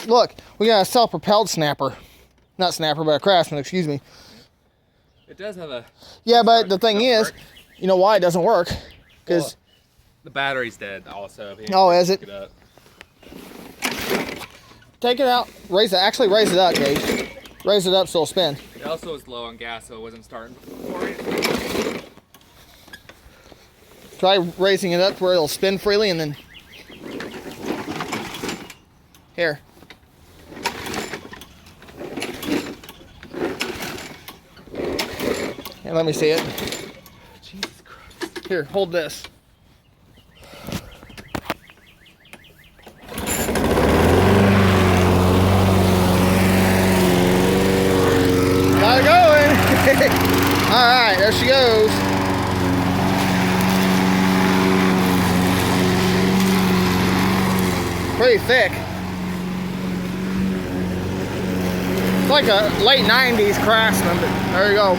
look, we got a self-propelled snapper. Not snapper, but a Craftsman, excuse me. It does have a... Yeah, but the thing is, you know why it doesn't work? Because the battery's dead also. Oh, is it? Pick up. Take it out. Actually raise it up, Gage. Raise it up so it'll spin. It also was low on gas, so it wasn't starting for it. Try raising it up where it'll spin freely and then... Here. And let me see it. Jesus Christ. Here, hold this. Got it going. All right, there she goes. Pretty thick. It's like a late 90s Craftsman, but there you go.